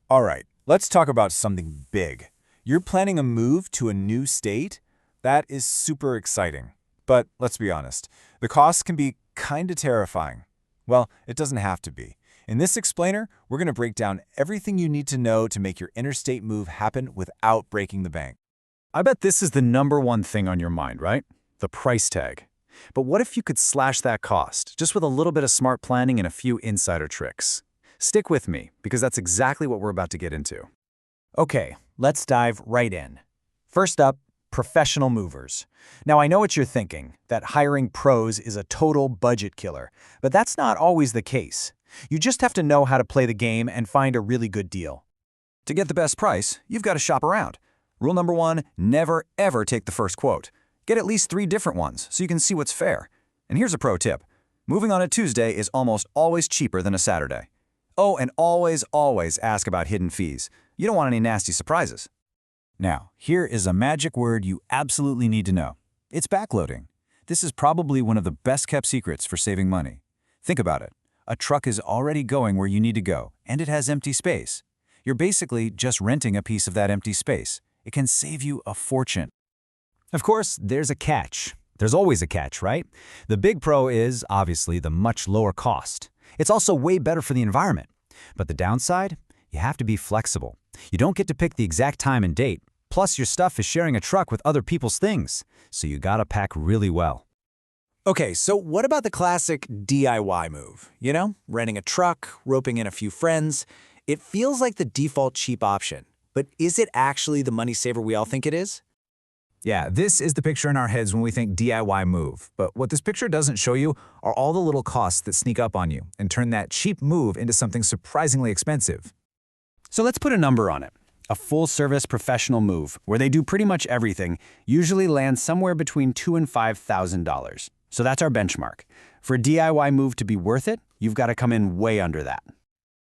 All right, let's talk about something big. You're planning a move to a new state? That is super exciting. But let's be honest, the costs can be kinda terrifying. Well, it doesn't have to be. In this explainer, we're going to break down everything you need to know to make your interstate move happen without breaking the bank. I bet this is the #1 thing on your mind, right? The price tag. But what if you could slash that cost, just with a little bit of smart planning and a few insider tricks? Stick with me, because that's exactly what we're about to get into. Okay, let's dive right in. First up, professional movers. Now, I know what you're thinking, that hiring pros is a total budget killer, but that's not always the case. You just have to know how to play the game and find a really good deal. To get the best price, you've got to shop around. Rule #1, never ever take the first quote. Get at least 3 different ones so you can see what's fair. And here's a pro tip. Moving on a Tuesday is almost always cheaper than a Saturday. Oh, and always ask about hidden fees. You don't want any nasty surprises. Now, here is a magic word you absolutely need to know. It's backloading. This is probably one of the best-kept secrets for saving money. Think about it. A truck is already going where you need to go, and it has empty space. You're basically just renting a piece of that empty space. It can save you a fortune. Of course, there's a catch. There's always a catch, right? The big pro is, obviously, the much lower cost. It's also way better for the environment. But the downside? You have to be flexible. You don't get to pick the exact time and date. Plus, your stuff is sharing a truck with other people's things, so you gotta pack really well. Okay, so what about the classic DIY move? You know, renting a truck, roping in a few friends. It feels like the default cheap option, but is it actually the money saver we all think it is? Yeah, this is the picture in our heads when we think DIY move. But what this picture doesn't show you are all the little costs that sneak up on you and turn that cheap move into something surprisingly expensive. So let's put a number on it. A full-service professional move, where they do pretty much everything, usually lands somewhere between $2,000 and $5,000. So that's our benchmark. For a DIY move to be worth it, you've got to come in way under that.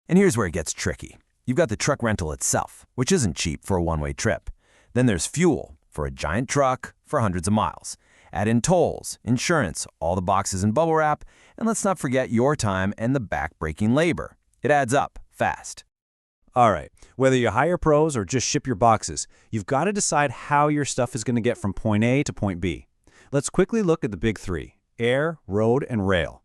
And here's where it gets tricky. You've got the truck rental itself, which isn't cheap for a one-way trip. Then there's fuel for a giant truck for hundreds of miles. Add in tolls, insurance, all the boxes and bubble wrap, and let's not forget your time and the back-breaking labor. It adds up fast. All right, whether you hire pros or just ship your boxes, you've got to decide how your stuff is going to get from point A to point B. Let's quickly look at the big 3: air, road, and rail.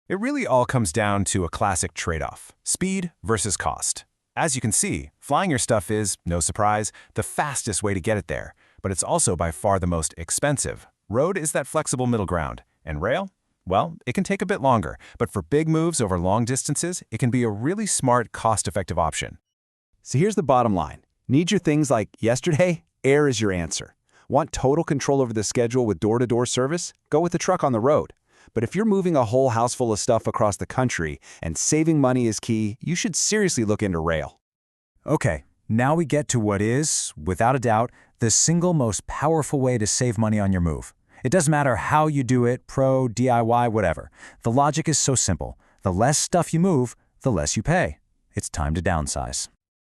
It really all comes down to a classic trade-off: speed versus cost. As you can see, flying your stuff is, no surprise, the fastest way to get it there, but it's also by far the most expensive. Road is that flexible middle ground. And rail? Well, it can take a bit longer, but for big moves over long distances, it can be a really smart, cost-effective option. So here's the bottom line. Need your things like yesterday? Air is your answer. Want total control over the schedule with door-to-door service? Go with the truck on the road. But if you're moving a whole house full of stuff across the country and saving money is key, you should seriously look into rail. Okay, now we get to what is, without a doubt, the single most powerful way to save money on your move. It doesn't matter how you do it, pro, DIY, whatever. The logic is so simple. The less stuff you move, the less you pay. It's time to downsize.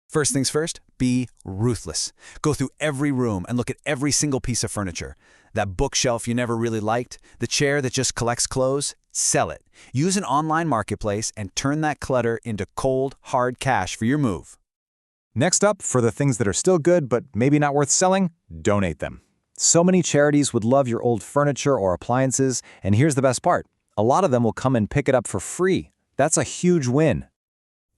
First things first, be ruthless. Go through every room and look at every single piece of furniture. That bookshelf you never really liked, the chair that just collects clothes, sell it. Use an online marketplace and turn that clutter into cold, hard cash for your move. Next up, for the things that are still good but maybe not worth selling, donate them. So many charities would love your old furniture or appliances, and here's the best part. A lot of them will come and pick it up for free. That's a huge win.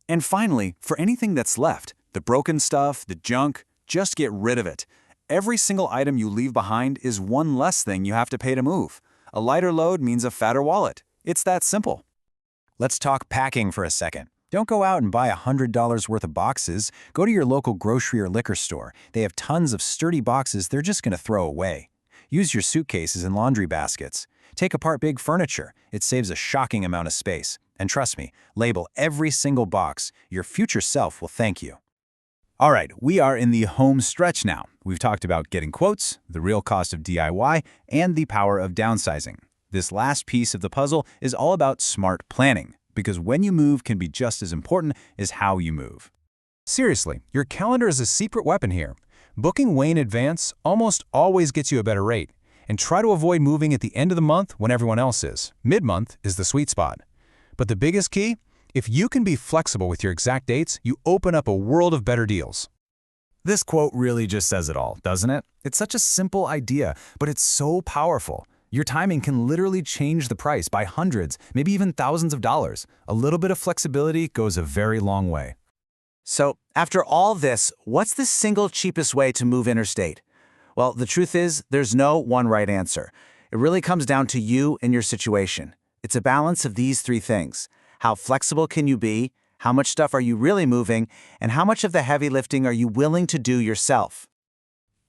And finally, for anything that's left, the broken stuff, the junk, just get rid of it. Every single item you leave behind is one less thing you have to pay to move. A lighter load means a fatter wallet. It's that simple. Let's talk packing for a second. Don't go out and buy $100 worth of boxes. Go to your local grocery or liquor store. They have tons of sturdy boxes they're just going to throw away. Use your suitcases and laundry baskets. Take apart big furniture. It saves a shocking amount of space. And trust me, label every single box. Your future self will thank you. All right, we are in the home stretch now. We've talked about getting quotes, the real cost of DIY, and the power of downsizing. This last piece of the puzzle is all about smart planning, because when you move can be just as important as how you move. Seriously, your calendar is a secret weapon here. Booking way in advance almost always gets you a better rate. And try to avoid moving at the end of the month when everyone else is. Mid-month is the sweet spot. But the biggest key? If you can be flexible with your exact dates, you open up a world of better deals. This quote really just says it all, doesn't it? It's such a simple idea, but it's so powerful. Your timing can literally change the price by hundreds, maybe even thousands of dollars. A little bit of flexibility goes a very long way. So, after all this, what's the single cheapest way to move interstate? Well, the truth is, there's no one right answer. It really comes down to you and your situation. It's a balance of these three things. How flexible can you be? How much stuff are you really moving? And how much of the heavy lifting are you willing to do yourself?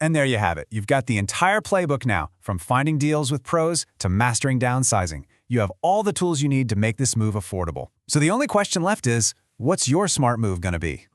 And there you have it. You've got the entire playbook now, from finding deals with pros to mastering downsizing. You have all the tools you need to make this move affordable. So the only question left is, what's your smart move going to be?